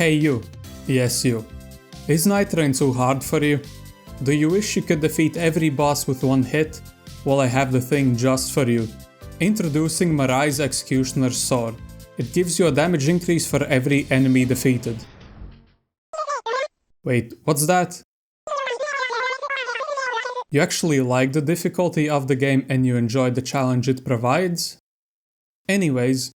Hey you, yes you. Is Nightreign too hard for you? Do you wish you could defeat every boss with one hit? Well, I have the thing just for you. Introducing Marais' Executioner's Sword. It gives you a damage increase for every enemy defeated. Wait, what's that? You actually like the difficulty of the game and you enjoy the challenge it provides? Anyways,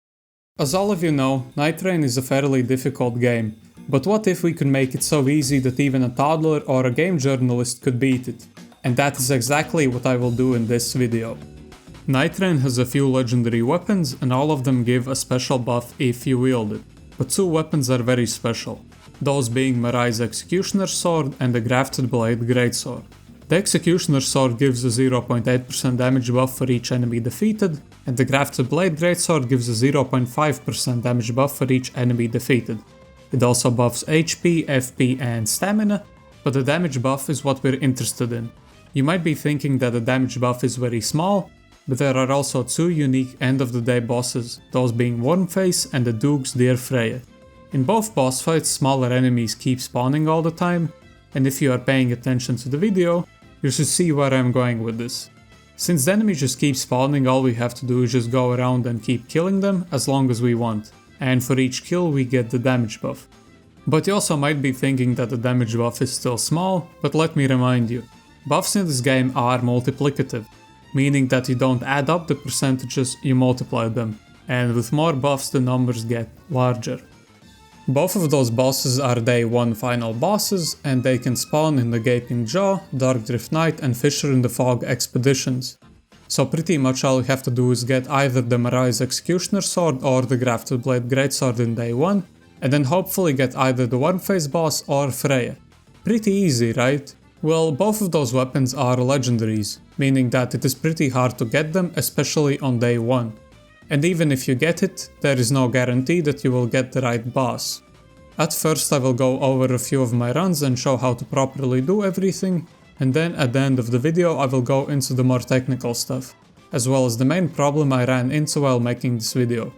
as all of you know, Nightreign is a fairly difficult game, but what if we could make it so easy that even a toddler or a game journalist could beat it? And that is exactly what I will do in this video. Nightreign has a few legendary weapons and all of them give a special buff if you wield it, but two weapons are very special, those being Marais' Executioner's Sword and the Grafter Blade Greatsword. The Executioner's Sword gives a 0.8% damage buff for each enemy defeated, and the Grafter Blade Greatsword gives a 0.5% damage buff for each enemy defeated. It also buffs HP, FP and stamina, but the damage buff is what we're interested in. You might be thinking that the damage buff is very small, but there are also two unique end of the day bosses, those being Wormface and the Duke's Dear Freya. In both boss fights, smaller enemies keep spawning all the time, and if you are paying attention to the video, you should see where I'm going with this. Since the enemies just keep spawning, all we have to do is just go around and keep killing them as long as we want, and for each kill we get the damage buff. But you also might be thinking that the damage buff is still small, but let me remind you, buffs in this game are multiplicative, meaning that you don't add up the percentages, you multiply them, and with more buffs the numbers get larger. Both of those bosses are Day 1 final bosses, and they can spawn in the Gaping Jaw, Darkdrift Knight and Fissure in the Fog expeditions. So pretty much all you have to do is get either the Marais' Executioner's Sword or the Grafter Blade Greatsword in Day 1, and then hopefully get either the Wormface boss or Freya. Pretty easy, right? Well, both of those weapons are legendaries, meaning that it is pretty hard to get them, especially on Day 1. And even if you get it, there is no guarantee that you will get the right boss. At first I will go over a few of my runs and show how to properly do everything, and then at the end of the video I will go into the more technical stuff, as well as the main problem I ran into while making this video.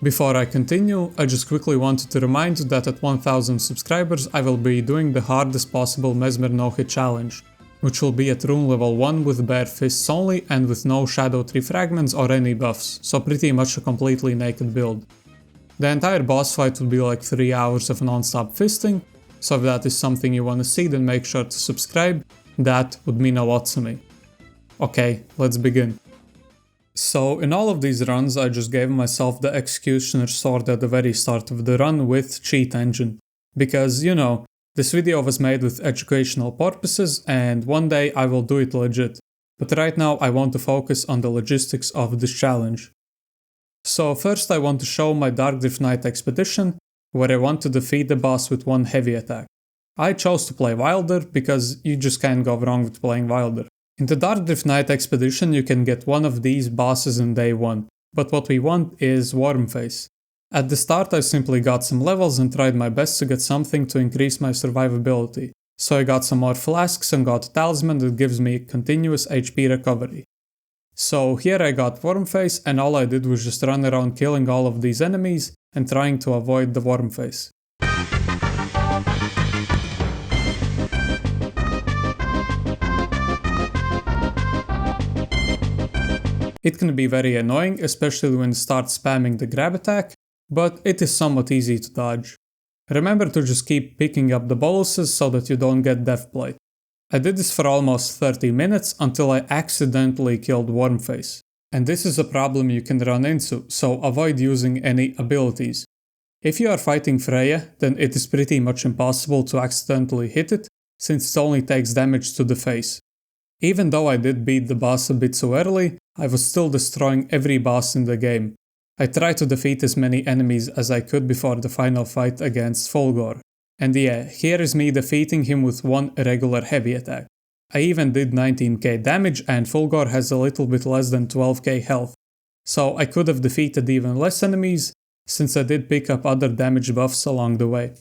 Before I continue, I just quickly wanted to remind you that at 1000 subscribers I will be doing the hardest possible Mesmer no-hit challenge, which will be at rune level 1 with bare fists only and with no shadow tree fragments or any buffs, so pretty much a completely naked build. The entire boss fight will be like 3 hours of non-stop fisting, so if that is something you wanna see then make sure to subscribe, that would mean a lot to me. Okay, let's begin. So in all of these runs I just gave myself the Executioner's Sword at the very start of the run with cheat engine, because you know, this video was made with educational purposes and one day I will do it legit, but right now I want to focus on the logistics of this challenge. So first I want to show my Darkdrift Knight expedition, where I want to defeat the boss with one heavy attack. I chose to play Wilder because you just can't go wrong with playing Wilder. In the Darkdrift Knight expedition you can get one of these bosses in Day 1, but what we want is Wormface. At the start I simply got some levels and tried my best to get something to increase my survivability, so I got some more flasks and got a talisman that gives me continuous HP recovery. So here I got Wormface and all I did was just run around killing all of these enemies and trying to avoid the Wormface. It can be very annoying, especially when you start spamming the grab attack, but it is somewhat easy to dodge. Remember to just keep picking up the boluses so that you don't get deathplate. I did this for almost 30 minutes until I accidentally killed Wormface. And this is a problem you can run into, so avoid using any abilities. If you are fighting Freya, then it is pretty much impossible to accidentally hit it, since it only takes damage to the face. Even though I did beat the boss a bit too early, I was still destroying every boss in the game. I tried to defeat as many enemies as I could before the final fight against Fulgor. And yeah, here is me defeating him with one regular heavy attack. I even did 19k damage and Fulgor has a little bit less than 12k health. So I could have defeated even less enemies, since I did pick up other damage buffs along the way.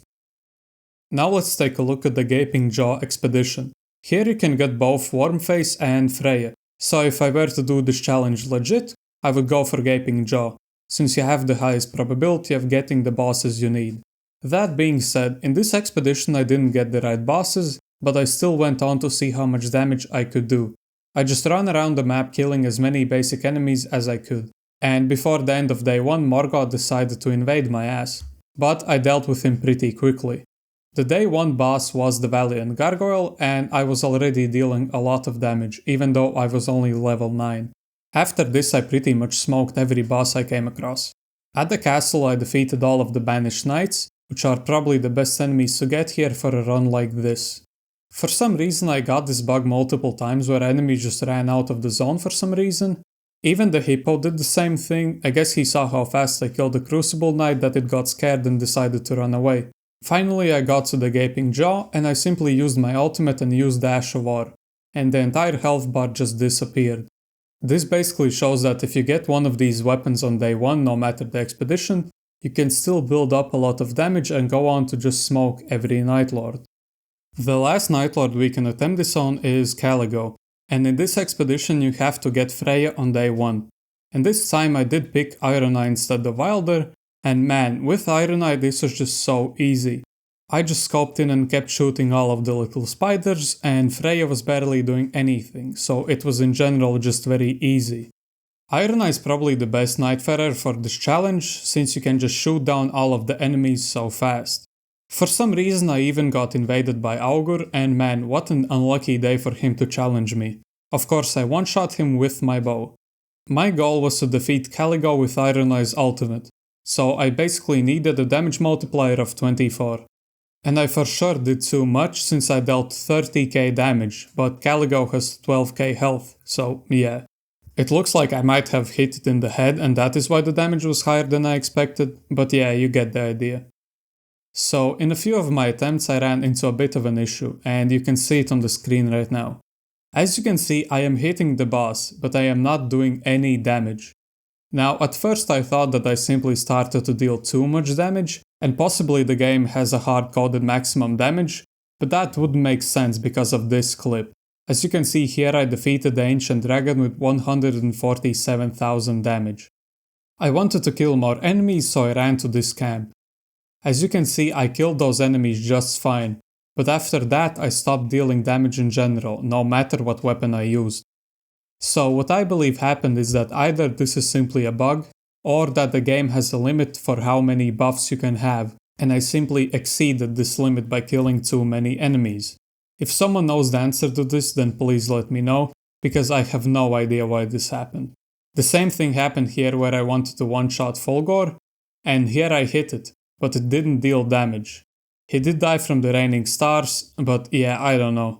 Now let's take a look at the Gaping Jaw expedition. Here you can get both Wormface and Freya. So if I were to do this challenge legit, I would go for Gaping Jaw, since you have the highest probability of getting the bosses you need. That being said, in this expedition I didn't get the right bosses, but I still went on to see how much damage I could do. I just ran around the map killing as many basic enemies as I could. And before the end of day 1, Morgoth decided to invade my ass. But I dealt with him pretty quickly. The day 1 boss was the Valiant Gargoyle, and I was already dealing a lot of damage, even though I was only level 9. After this I pretty much smoked every boss I came across. At the castle I defeated all of the Banished Knights, which are probably the best enemies to get here for a run like this. For some reason I got this bug multiple times where enemies just ran out of the zone for some reason. Even the Hippo did the same thing. I guess he saw how fast I killed the Crucible Knight that it got scared and decided to run away. Finally I got to the Gaping Jaw and I simply used my ultimate and used the Ash of War, and the entire health bar just disappeared. This basically shows that if you get one of these weapons on day 1, no matter the expedition, you can still build up a lot of damage and go on to just smoke every Nightlord. The last Nightlord we can attempt this on is Caligo, and in this expedition you have to get Freya on day 1. And this time I did pick Iron Eye instead of Wilder, and man, with Iron Eye this was just so easy. I just scoped in and kept shooting all of the little spiders, and Freya was barely doing anything, so it was in general just very easy. Iron Eye is probably the best Nightfarer for this challenge, since you can just shoot down all of the enemies so fast. For some reason I even got invaded by Augur, and man, what an unlucky day for him to challenge me. Of course I one-shot him with my bow. My goal was to defeat Caligo with Iron Eye's ultimate, so I basically needed a damage multiplier of 24. And I for sure did too much since I dealt 30k damage, but Caligo has 12k health, so yeah. It looks like I might have hit it in the head and that is why the damage was higher than I expected, but yeah, you get the idea. So in a few of my attempts I ran into a bit of an issue, and you can see it on the screen right now. As you can see, I am hitting the boss, but I am not doing any damage. Now, at first I thought that I simply started to deal too much damage, and possibly the game has a hard-coded maximum damage, but that wouldn't make sense because of this clip. As you can see here, I defeated the Ancient Dragon with 147,000 damage. I wanted to kill more enemies, so I ran to this camp. As you can see, I killed those enemies just fine, but after that I stopped dealing damage in general, no matter what weapon I used. So what I believe happened is that either this is simply a bug, or that the game has a limit for how many buffs you can have, and I simply exceeded this limit by killing too many enemies. If someone knows the answer to this, then please let me know, because I have no idea why this happened. The same thing happened here where I wanted to one-shot Fulgor, and here I hit it, but it didn't deal damage. He did die from the raining stars, but yeah, I don't know.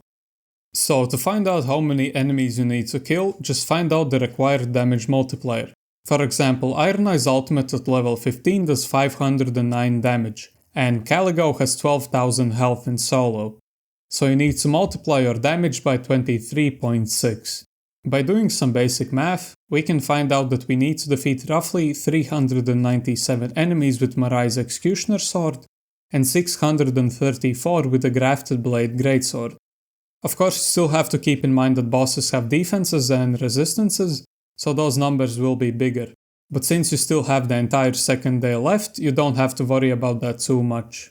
So to find out how many enemies you need to kill, just find out the required damage multiplier. For example, Iron Eye's ultimate at level 15 does 509 damage, and Caligo has 12,000 health in solo. So you need to multiply your damage by 23.6. By doing some basic math, we can find out that we need to defeat roughly 397 enemies with Marais' Executioner Sword, and 634 with the Grafter Blade Greatsword. Of course, you still have to keep in mind that bosses have defenses and resistances, so those numbers will be bigger. But since you still have the entire second day left, you don't have to worry about that too much.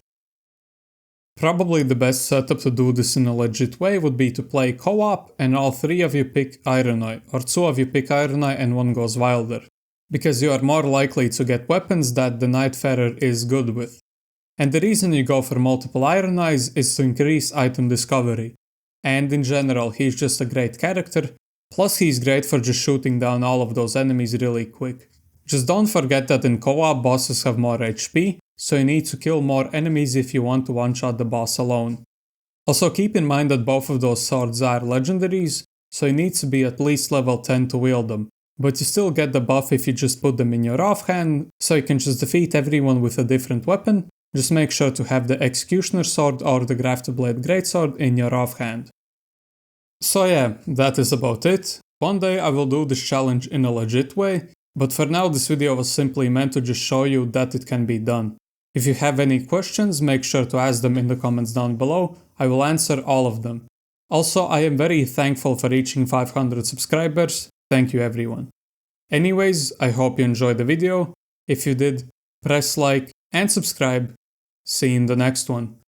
Probably the best setup to do this in a legit way would be to play co-op and all 3 of you pick Iron Eye, or 2 of you pick Iron Eye and 1 goes Wilder, because you are more likely to get weapons that the Nightfarer is good with. And the reason you go for multiple Iron Eyes is to increase item discovery. And in general, he's just a great character, plus he's great for just shooting down all of those enemies really quick. Just don't forget that in co-op bosses have more HP, so you need to kill more enemies if you want to one-shot the boss alone. Also keep in mind that both of those swords are legendaries, so you need to be at least level 10 to wield them, but you still get the buff if you just put them in your offhand, so you can just defeat everyone with a different weapon. Just make sure to have the Executioner Sword or the Grafter Blade Greatsword in your offhand. So yeah, that is about it. One day I will do this challenge in a legit way, but for now this video was simply meant to just show you that it can be done. If you have any questions, make sure to ask them in the comments down below, I will answer all of them. Also, I am very thankful for reaching 500 subscribers, thank you everyone. Anyways, I hope you enjoyed the video. If you did, press like and subscribe. See you in the next one.